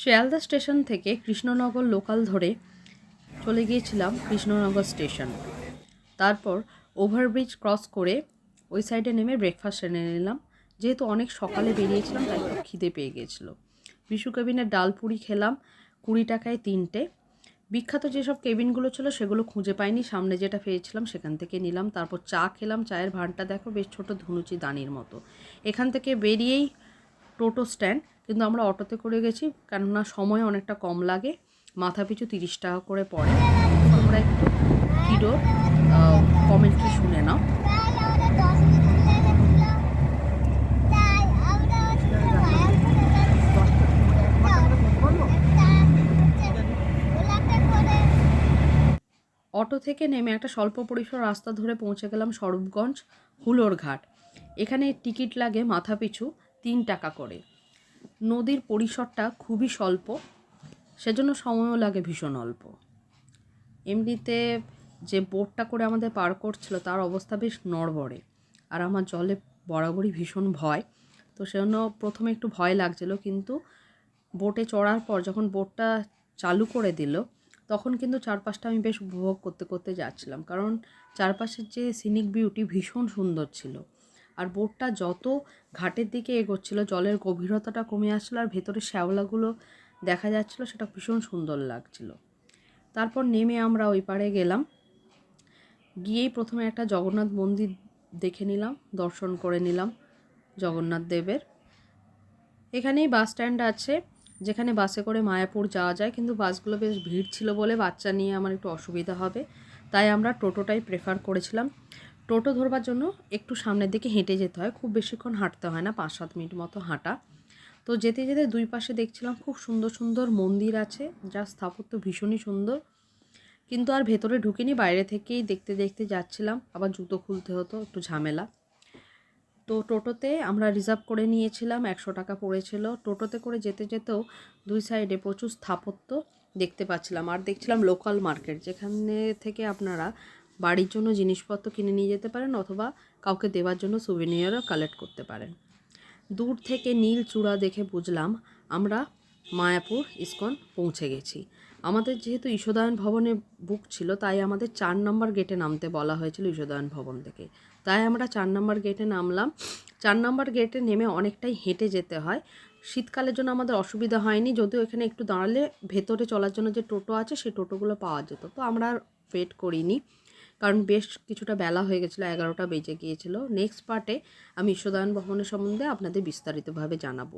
Sealdah station থেকে Krishnanagar local ধরে চলে গিয়েছিলাম কৃষ্ণনগর স্টেশন। তারপর ওভারব্রিজ ক্রস করে ওই সাইডে নেমে ব্রেকফাস্ট সেরে নিলাম। যেহেতু অনেক সকালে বেরিয়েছিলাম তাই খুব খিদে পেয়ে গিয়েছিলো। বিশু কেবিনের ডাল পুরি খেলাম 20 টাকায় 3টে। বিখ্যাত যেসব কেবিনগুলো ছিল সেগুলো খুঁজে পাইনি, সামনে যেটা পেয়েছিলাম সেখান থেকে নিলাম। তারপর চা খেলাম, চায়ের ভাঁড়টা দেখো বেশ ছোটো ধুনুচি দানির মতো। এখান থেকে বেরিয়েই টোটো স্ট্যান্ড, কিন্তু আমরা অটোতে করে গেছি কেননা সময় অনেকটা কম লাগে, মাথা পিছু 30 টাকা করে পড়ে। তোমরা একটু হিরোর কমেন্ট্রি শুনে নাও। অটো থেকে নেমে একটা স্বল্প পরিসর রাস্তা ধরে পৌঁছে গেলাম স্বরূপগঞ্জ হুলোর ঘাট। এখানে টিকিট লাগে মাথা পিছু 3 টাকা করে। নদীর পরিসরটা খুবই স্বল্প, সেজন্য সময়ও লাগে ভীষণ অল্প। এমনিতে যে বোটটা করে আমাদের পার করছিল তার অবস্থা বেশ নড়বড়ে, আর আমার জলে বরাবরই ভীষণ ভয়, তো সেজন্য প্রথমে একটু ভয় লাগছিল, কিন্তু বোটে চড়ার পর যখন বোটটা চালু করে দিল তখন কিন্তু চারপাশটা আমি বেশ উপভোগ করতে করতে যাচ্ছিলাম, কারণ চারপাশের যে সিনিক বিউটি ভীষণ সুন্দর ছিল। আর বোটটা যত ঘাটের দিকে এগোচ্ছিল জলের গভীরতাটা কমে আসছিলো, আর ভেতরে শ্যাওলাগুলো দেখা যাচ্ছিলো, সেটা ভীষণ সুন্দর লাগছিল। তারপর নেমে আমরা ওই পাড়ে গেলাম, গিয়েই প্রথমে একটা জগন্নাথ মন্দির দেখে নিলাম, দর্শন করে নিলাম জগন্নাথ দেবের। এখানেই বাস স্ট্যান্ড আছে যেখানে বাসে করে মায়াপুর যাওয়া যায়, কিন্তু বাসগুলো বেশ ভিড় ছিল বলে বাচ্চা নিয়ে আমার একটু অসুবিধা হবে, তাই আমরা টোটোটাই প্রেফার করেছিলাম। টোটো ধরবার জন্য একটু সামনের দিকে হেঁটে যেতে হয়, খুব বেশিক্ষণ হাঁটতে হয় না, 5-7 মিনিট মতো হাঁটা। তো যেতে যেতে দুই পাশে দেখছিলাম খুব সুন্দর সুন্দর মন্দির আছে, যার স্থাপত্য ভীষণই সুন্দর, কিন্তু আর ভেতরে ঢুকিনি, বাইরে থেকেই দেখতে দেখতে যাচ্ছিলাম। আবার জুতো খুলতে হতো, একটু ঝামেলা। তো টোটোতে আমরা রিজার্ভ করে নিয়েছিলাম, 100 টাকা পড়েছিল। টোটোতে করে যেতে যেতেও দুই সাইডে প্রচুর স্থাপত্য দেখতে পাচ্ছিলাম, আর দেখছিলাম লোকাল মার্কেট, যেখানে থেকে আপনারা বাড়ির জন্য জিনিসপত্র কিনে নিয়ে যেতে পারেন অথবা কাউকে দেওয়ার জন্য সুভিনিয়ারও কালেক্ট করতে পারেন। দূর থেকে নীল চূড়া দেখে বুঝলাম আমরা মায়াপুর ইস্কন পৌঁছে গেছি। আমাদের যেহেতু ঈশোদায়ন ভবনে বুক ছিল, তাই আমাদের 4 নম্বর গেটে নামতে বলা হয়েছিল ঈশোদায়ন ভবন থেকে, তাই আমরা 4 নম্বর গেটে নামলাম। 4 নম্বর গেটে নেমে অনেকটাই হেঁটে যেতে হয়। শীতকালের জন্য আমাদের অসুবিধা হয়নি, যদিও এখানে একটু দাঁড়ালে ভেতরে চলার জন্য যে টোটো আছে সেই টোটোগুলো পাওয়া যেত, তো আমরা আর ওয়েট করিনি, কারণ বেশ কিছুটা বেলা হয়ে গেছিলো, 11টা বেজে গিয়েছিল। নেক্সট পার্টে আমি ঈশোদায়ন ভবনের সম্বন্ধে আপনাদের বিস্তারিতভাবে জানাবো।